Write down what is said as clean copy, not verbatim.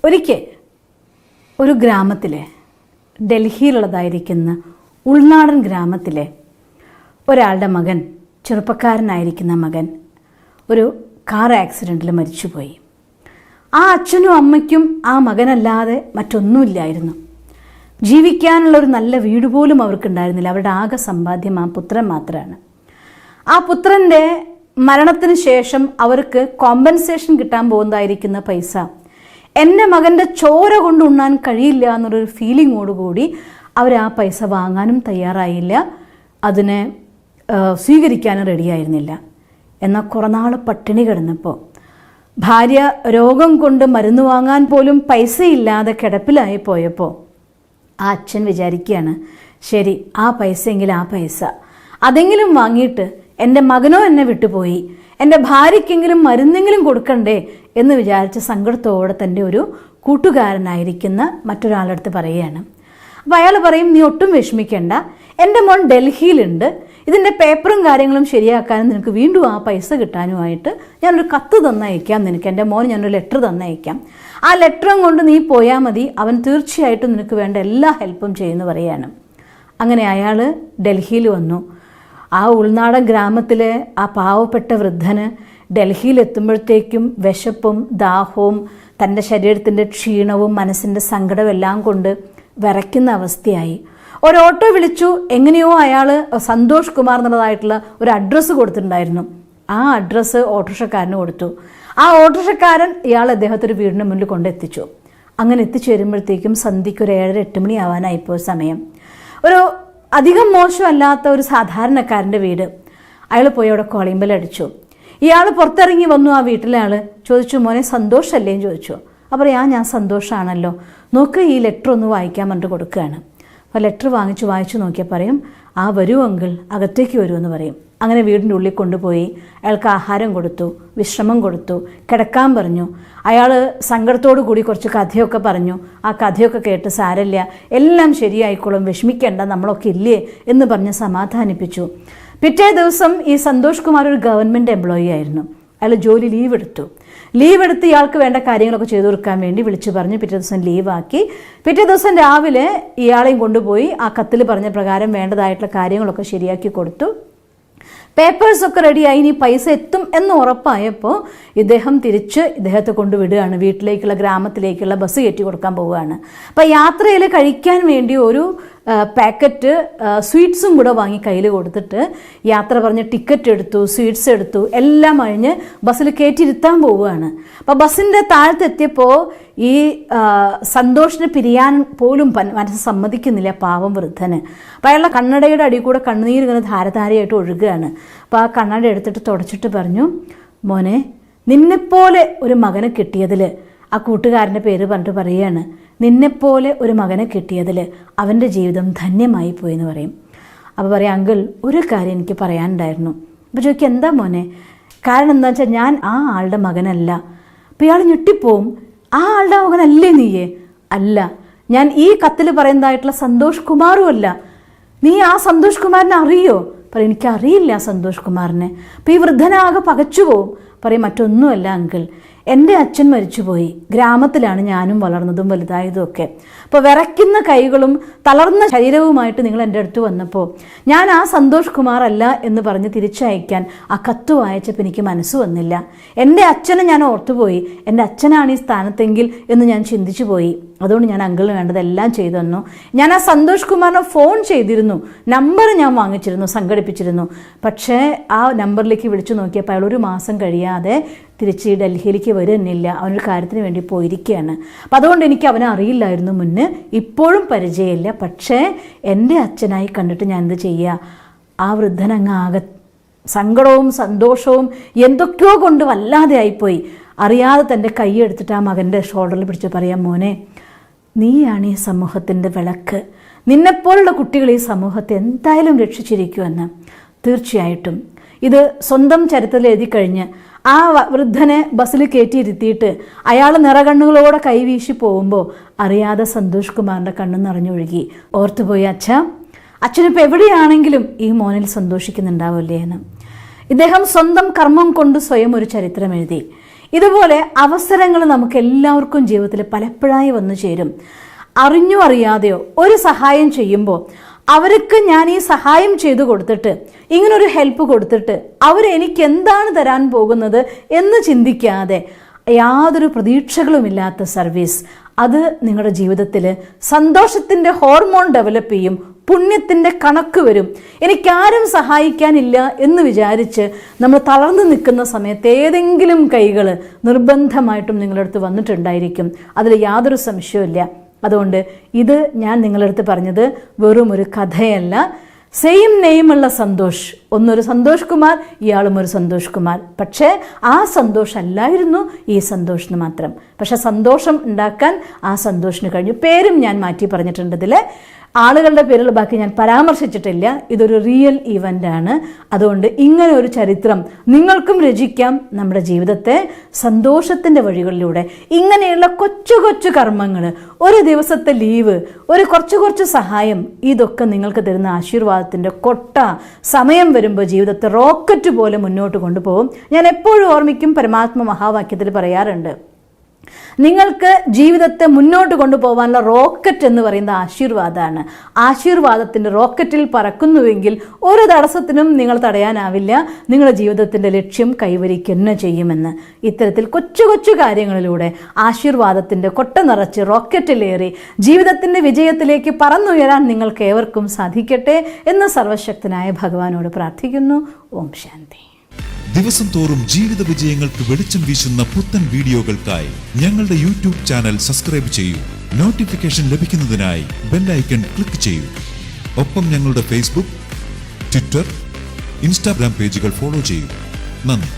ഒരിക്കൽ ഒരു ഗ്രാമത്തിലെ, ഡൽഹിയിലുള്ളതായിരിക്കുന്ന ഉൾനാടൻ ഗ്രാമത്തിലെ ഒരാളുടെ മകൻ, ചെറുപ്പക്കാരനായിരിക്കുന്ന മകൻ ഒരു കാർ ആക്സിഡൻറ്റിൽ മരിച്ചുപോയി. ആ അച്ഛനും അമ്മയ്ക്കും ആ മകനല്ലാതെ മറ്റൊന്നുമില്ലായിരുന്നു. ജീവിക്കാനുള്ളൊരു നല്ല വീട് പോലും അവർക്കുണ്ടായിരുന്നില്ല. അവരുടെ ആകെ സമ്പാദ്യം ആ പുത്രൻ മാത്രമാണ്. ആ പുത്രൻ്റെ മരണത്തിന് ശേഷം അവർക്ക് കോമ്പൻസേഷൻ കിട്ടാൻ പോകുന്നതായിരിക്കുന്ന പൈസ എൻ്റെ മകൻ്റെ ചോര കൊണ്ട് ഉണ്ണാൻ കഴിയില്ല എന്നൊരു ഫീലിങ്ങോടുകൂടി അവർ ആ പൈസ വാങ്ങാനും തയ്യാറായില്ല, അതിനെ സ്വീകരിക്കാനും റെഡിയായിരുന്നില്ല. എന്നാൽ കുറേ നാൾ പട്ടിണി കിടന്നപ്പോൾ, ഭാര്യ രോഗം കൊണ്ട് മരുന്ന് വാങ്ങാൻ പോലും പൈസയില്ലാതെ കിടപ്പിലായി പോയപ്പോൾ ആ അച്ഛൻ വിചാരിക്കുകയാണ്, ശരി, ആ പൈസയെങ്കിലും ആ പൈസ അതെങ്കിലും വാങ്ങിയിട്ട് എൻ്റെ മകനോ എന്നെ വിട്ടുപോയി, എൻ്റെ ഭാര്യയ്ക്കെങ്കിലും മരുന്നെങ്കിലും കൊടുക്കണ്ടേ എന്ന് വിചാരിച്ച സങ്കടത്തോടെ തൻ്റെ ഒരു കൂട്ടുകാരനായിരിക്കുന്ന മറ്റൊരാളുടെ അടുത്ത് പറയുകയാണ്. അപ്പോൾ അയാൾ പറയും, നീ ഒട്ടും വിഷമിക്കേണ്ട, എൻ്റെ മോൻ ഡൽഹിയിലുണ്ട്, ഇതിൻ്റെ പേപ്പറും കാര്യങ്ങളും ശരിയാക്കാനും നിനക്ക് വീണ്ടും ആ പൈസ കിട്ടാനുമായിട്ട് ഞാനൊരു കത്ത് തന്നയക്കാം നിനക്ക്, എൻ്റെ മോൻ ഞാനൊരു ലെറ്റർ തന്നയക്കാം, ആ ലെറ്ററും കൊണ്ട് നീ പോയാൽ മതി, അവൻ തീർച്ചയായിട്ടും നിനക്ക് വേണ്ട എല്ലാ ഹെൽപ്പും ചെയ്യുമെന്ന് പറയുകയാണ്. അങ്ങനെ അയാൾ ഡൽഹിയിൽ വന്നു. ആ ഉൾനാടൻ ഗ്രാമത്തിലെ ആ പാവപ്പെട്ട വൃദ്ധന് ഡൽഹിയിലെത്തുമ്പോഴത്തേക്കും വിശപ്പും ദാഹവും തൻ്റെ ശരീരത്തിൻ്റെ ക്ഷീണവും മനസ്സിൻ്റെ സങ്കടവും എല്ലാം കൊണ്ട് വിറയ്ക്കുന്ന അവസ്ഥയായി. ഒരു ഓട്ടോ വിളിച്ചു. എങ്ങനെയോ അയാൾ സന്തോഷ് കുമാർ എന്നുള്ളതായിട്ടുള്ള ഒരു അഡ്രസ്സ് കൊടുത്തിട്ടുണ്ടായിരുന്നു. ആ അഡ്രസ്സ് ഓട്ടോറിക്ഷക്കാരന് കൊടുത്തു. ആ ഓട്ടോറിക്ഷക്കാരൻ അദ്ദേഹത്തൊരു വീടിന് മുന്നിൽ കൊണ്ടെത്തിച്ചു. അങ്ങനെ എത്തിച്ചേരുമ്പോഴത്തേക്കും സന്ധ്യയ്ക്ക് ഒരു 7-8 മണി ആവാനായിപ്പോൾ സമയം. ഒരു അധികം മോശമല്ലാത്ത ഒരു സാധാരണക്കാരൻ്റെ വീട്. അയാൾ പോയി അവിടെ കോളിംഗ് ബെൽ അടിച്ചു. ഇയാൾ പുറത്തിറങ്ങി വന്നു. ആ വീട്ടിലെ ആൾ ചോദിച്ചു, മോനെ സന്തോഷമല്ലേ എന്ന് ചോദിച്ചു. അപ്പോൾ ഞാൻ സന്തോഷമാണല്ലോ, നോക്ക് ഈ ലെറ്റർ ഒന്ന് വായിക്കാൻ പറഞ്ഞിട്ട് കൊടുക്കുകയാണ്. അപ്പോൾ ലെറ്റർ വായിച്ചു നോക്കിയാൽ പറയും, ആ വരൂ അങ്കിൾ, അകത്തേക്ക് വരുമെന്ന് പറയും. അങ്ങനെ വീടിൻ്റെ ഉള്ളിൽ കൊണ്ടുപോയി അയാൾക്ക് ആഹാരം കൊടുത്തു, വിശ്രമം കൊടുത്തു, കിടക്കാൻ പറഞ്ഞു. അയാൾ സങ്കടത്തോടു കൂടി കുറച്ച് കഥയൊക്കെ പറഞ്ഞു. ആ കഥയൊക്കെ കേട്ട് സാരമില്ല, എല്ലാം ശരിയായിക്കോളും, വിഷമിക്കേണ്ട, നമ്മളൊക്കെ ഇല്ലേ എന്ന് പറഞ്ഞ് സമാധാനിപ്പിച്ചു. പിറ്റേ ദിവസം ഈ സന്തോഷ് കുമാർ ഒരു ഗവൺമെൻറ് എംപ്ലോയി ആയിരുന്നു. അയാൾ ജോലി ലീവ് എടുത്ത് ഇയാൾക്ക് വേണ്ട കാര്യങ്ങളൊക്കെ ചെയ്തു കൊടുക്കാൻ വേണ്ടി വിളിച്ചു പറഞ്ഞ് പിറ്റേ ദിവസം ലീവാക്കി. പിറ്റേ ദിവസം രാവിലെ ഇയാളെയും കൊണ്ടുപോയി ആ കത്തിൽ പറഞ്ഞ പ്രകാരം വേണ്ടതായിട്ടുള്ള കാര്യങ്ങളൊക്കെ ശരിയാക്കി കൊടുത്തു. പേപ്പേഴ്സൊക്കെ റെഡിയായി. ഇനി പൈസ എത്തും എന്ന് ഉറപ്പായപ്പോൾ ഇദ്ദേഹത്തെ കൊണ്ടുവിടുകയാണ്. വീട്ടിലേക്കുള്ള, ഗ്രാമത്തിലേക്കുള്ള ബസ് കയറ്റി കൊടുക്കാൻ പോവുകയാണ്. അപ്പോൾ യാത്രയിൽ കഴിക്കാൻ വേണ്ടി ഒരു പാക്കറ്റ് സ്വീറ്റ്സും കൂടെ വാങ്ങി കയ്യിൽ കൊടുത്തിട്ട് യാത്ര പറഞ്ഞ് ടിക്കറ്റ് എടുത്തു, സ്വീറ്റ്സ് എടുത്തു, എല്ലാം കഴിഞ്ഞ് ബസ്സിൽ കയറ്റിയിരുത്താൻ പോവുകയാണ്. അപ്പോൾ ബസ്സിൻ്റെ താഴത്തെത്തിയപ്പോൾ ഈ സന്തോഷിനെ പിരിയാൻ പോലും മനസ്സ് സമ്മതിക്കുന്നില്ല, പാവം വൃദ്ധന്. അപ്പോൾ അയാളുടെ കണ്ണടയുടെ അടിയിൽ കൂടെ കണ്ണുനീർ ഇങ്ങനെ ധാരധാരയായിട്ട് ഒഴുകുകയാണ്. അപ്പോൾ ആ കണ്ണട എടുത്തിട്ട് തുടച്ചിട്ട് പറഞ്ഞു, മോനെ, നിന്നെപ്പോലെ ഒരു മകനെ കിട്ടിയതിൽ, ആ കൂട്ടുകാരൻ്റെ പേര് പറഞ്ഞിട്ട് പറയുകയാണ്, നിന്നെപ്പോലെ ഒരു മകനെ കിട്ടിയതിൽ അവൻ്റെ ജീവിതം ധന്യമായി പോയി എന്ന് പറയും. അപ്പോൾ പറയാം, അങ്കിൾ, ഒരു കാര്യം എനിക്ക് പറയാനുണ്ടായിരുന്നു. അപ്പോൾ ചോദിക്കുക, എന്താ മോനെ? കാരണം എന്താ വെച്ചാൽ ഞാൻ ആ ആളുടെ മകനല്ല. അപ്പോൾ ഇയാൾ ഞെട്ടിപ്പോവും. ആ ആളുടെ മകനല്ലേ നീയേ? അല്ല, ഞാൻ ഈ കത്തിൽ പറയുന്നതായിട്ടുള്ള സന്തോഷ് കുമാറും അല്ല. നീ ആ സന്തോഷ് കുമാറിനെ അറിയോ? പറയും, എനിക്കറിയില്ല സന്തോഷ് കുമാറിനെ. അപ്പോൾ ഈ വൃദ്ധനാകെ പകച്ചു പോവും. പറയും, മറ്റൊന്നുമല്ല അങ്കിൾ, എൻ്റെ അച്ഛൻ മരിച്ചുപോയി. ഗ്രാമത്തിലാണ് ഞാനും വളർന്നതും വലുതായതും ഒക്കെ. അപ്പോൾ വിറയ്ക്കുന്ന കൈകളും തളർന്ന ശരീരവുമായിട്ട് നിങ്ങൾ എൻ്റെ അടുത്ത് വന്നപ്പോൾ ഞാൻ ആ സന്തോഷ് കുമാർ അല്ല എന്ന് പറഞ്ഞ് തിരിച്ചയക്കാൻ ആ കത്ത് വായിച്ചപ്പോൾ എനിക്ക് മനസ്സ് വന്നില്ല. എൻ്റെ അച്ഛനെ ഞാൻ ഓർത്തുപോയി. എൻ്റെ അച്ഛനാണ് ഈ സ്ഥാനത്തെങ്കിൽ എന്ന് ഞാൻ ചിന്തിച്ചു പോയി. അതുകൊണ്ട് ഞാൻ അങ്കിളിന് വേണ്ടതെല്ലാം ചെയ്തു തന്നു. ഞാൻ ആ സന്തോഷ് കുമാറിനെ ഫോൺ ചെയ്തിരുന്നു, നമ്പർ ഞാൻ വാങ്ങിച്ചിരുന്നു, സംഘടിപ്പിച്ചിരുന്നു. പക്ഷേ ആ നമ്പറിലേക്ക് വിളിച്ചു നോക്കിയപ്പോൾ അയാൾ 1 മാസം കഴിയാതെ തിരിച്ച് ഡൽഹിയിലേക്ക് വരുന്നില്ല. അവനൊരു കാര്യത്തിന് വേണ്ടി പോയിരിക്കുകയാണ്. അപ്പം അതുകൊണ്ട് എനിക്ക് അവനെ അറിയില്ലായിരുന്നു മുന്നേ, ഇപ്പോഴും പരിചയമില്ല. പക്ഷേ എൻ്റെ അച്ഛനായി കണ്ടിട്ട് ഞാൻ എന്ത് ചെയ്യുക? ആ വൃദ്ധനങ്ങ് ആകെ സങ്കടവും സന്തോഷവും എന്തൊക്കെയോ കൊണ്ട് വല്ലാതെ ആയിപ്പോയി. അറിയാതെ തൻ്റെ കൈ എടുത്തിട്ട് ആ മകൻ്റെ ഷോൾഡറിൽ പിടിച്ച് പറയാം, മോനെ, നീയാണ് ഈ സമൂഹത്തിൻ്റെ വിളക്ക്. നിന്നെപ്പോലുള്ള കുട്ടികൾ ഈ സമൂഹത്തെ എന്തായാലും രക്ഷിച്ചിരിക്കുമെന്ന്. തീർച്ചയായിട്ടും ഇത് സ്വന്തം ചരിത്രത്തിൽ എഴുതി കഴിഞ്ഞ് ആ വൃദ്ധനെ ബസ്സിൽ കയറ്റിയിരുത്തിയിട്ട് അയാൾ നിറകണ്ണുകളോടെ കൈവീശി പോകുമ്പോൾ അറിയാതെ സന്തോഷ് കുമാറിൻ്റെ കണ്ണു നിറഞ്ഞൊഴുകി. ഓർത്തുപോയി, അച്ഛനിപ്പോൾ എവിടെയാണെങ്കിലും ഈ മോനിൽ സന്തോഷിക്കുന്നുണ്ടാവില്ലേ എന്ന്. ഇദ്ദേഹം സ്വന്തം കർമ്മം കൊണ്ട് സ്വയം ഒരു ചരിത്രം എഴുതി. ഇതുപോലെ അവസരങ്ങൾ നമുക്ക് എല്ലാവർക്കും ജീവിതത്തിൽ പലപ്പോഴായി വന്നു ചേരും. അറിഞ്ഞോ അറിയാതെയോ ഒരു സഹായം ചെയ്യുമ്പോൾ അവർക്ക് ഞാൻ ഈ സഹായം ചെയ്തു കൊടുത്തിട്ട്, ഇങ്ങനൊരു ഹെൽപ്പ് കൊടുത്തിട്ട് അവരെനിക്ക് എന്താണ് തരാൻ പോകുന്നത് എന്ന് ചിന്തിക്കാതെ യാതൊരു പ്രതീക്ഷകളുമില്ലാത്ത സർവീസ്, അത് നിങ്ങളുടെ ജീവിതത്തിൽ സന്തോഷത്തിൻ്റെ ഹോർമോൺ ഡെവലപ്പ് ചെയ്യും, പുണ്യത്തിൻ്റെ കണക്ക് വരും. എനിക്കാരും സഹായിക്കാനില്ല എന്ന് വിചാരിച്ച് നമ്മൾ തളർന്നു നിൽക്കുന്ന സമയത്ത് ഏതെങ്കിലും കൈകൾ നിർബന്ധമായിട്ടും നിങ്ങളുടെ അടുത്ത് വന്നിട്ടുണ്ടായിരിക്കും. അതിൽ യാതൊരു സംശയവുമില്ല. അതുകൊണ്ട് ഇത് ഞാൻ നിങ്ങളുടെ അടുത്ത് പറഞ്ഞത് വെറും ഒരു കഥയല്ല. സെയിം നെയിമുള്ള സന്തോഷ്, ഒന്നൊരു സന്തോഷ് കുമാർ, ഇയാളും ഒരു സന്തോഷ് കുമാർ. പക്ഷേ ആ സന്തോഷം അല്ലായിരുന്നു ഈ സന്തോഷിന് മാത്രം. പക്ഷെ സന്തോഷം ഉണ്ടാക്കാൻ ആ സന്തോഷിന് കഴിഞ്ഞു. പേരും ഞാൻ മാറ്റി പറഞ്ഞിട്ടുണ്ട്. ഇതിൽ ആളുകളുടെ പേരുകൾ ബാക്കി ഞാൻ പരാമർശിച്ചിട്ടില്ല. ഇതൊരു റിയൽ ഇവൻ്റ് ആണ്. അതുകൊണ്ട് ഇങ്ങനെ ഒരു ചരിത്രം നിങ്ങൾക്കും രചിക്കാം. നമ്മുടെ ജീവിതത്തെ സന്തോഷത്തിൻ്റെ വഴികളിലൂടെ ഇങ്ങനെയുള്ള കൊച്ചു കൊച്ചു കർമ്മങ്ങൾ, ഒരു ദിവസത്തെ ലീവ്, ഒരു കുറച്ച് സഹായം, ഇതൊക്കെ നിങ്ങൾക്ക് തരുന്ന ആശീർവാദത്തിൻ്റെ കൊട്ട സമയം വരുമ്പോൾ ജീവിതത്തെ റോക്കറ്റ് പോലെ മുന്നോട്ട് കൊണ്ടുപോകും. ഞാൻ എപ്പോഴും ഓർമ്മിക്കും, പരമാത്മ മഹാവാക്യത്തിൽ പറയാറുണ്ട്, നിങ്ങൾക്ക് ജീവിതത്തെ മുന്നോട്ട് കൊണ്ടുപോകാനുള്ള റോക്കറ്റ് എന്ന് പറയുന്ന ആശീർവാദമാണ്. ആശീർവാദത്തിൻ്റെ റോക്കറ്റിൽ പറക്കുന്നുവെങ്കിൽ ഒരു തടസ്സത്തിനും നിങ്ങൾ തടയാനാവില്ല. നിങ്ങളുടെ ജീവിതത്തിൻ്റെ ലക്ഷ്യം കൈവരിക്കുക ചെയ്യുമെന്ന്. ഇത്തരത്തിൽ കൊച്ചു കൊച്ചു കാര്യങ്ങളിലൂടെ ആശീർവാദത്തിൻ്റെ കൊട്ട നിറച്ച് റോക്കറ്റിലേറി ജീവിതത്തിൻ്റെ വിജയത്തിലേക്ക് പറന്നുയരാൻ നിങ്ങൾക്ക് ഏവർക്കും സാധിക്കട്ടെ എന്ന് സർവശക്തനായ ഭഗവാനോട് പ്രാർത്ഥിക്കുന്നു. ഓം ശാന്തി. ദിവസം തോറും ജീവിത വിജയങ്ങൾക്ക് വെളിച്ചം വീശുന്ന പുത്തൻ വീഡിയോകൾക്കായി ഞങ്ങളുടെ യൂട്യൂബ് ചാനൽ സബ്സ്ക്രൈബ് ചെയ്യൂ. നോട്ടിഫിക്കേഷൻ ലഭിക്കുന്നതിനായി ബെൽ ഐക്കൺ ക്ലിക്ക് ചെയ്യൂ. ഒപ്പം ഞങ്ങളുടെ ഫേസ്ബുക്ക്, ട്വിറ്റർ, ഇൻസ്റ്റാഗ്രാം പേജുകൾ ഫോളോ ചെയ്യൂ. നന്ദി.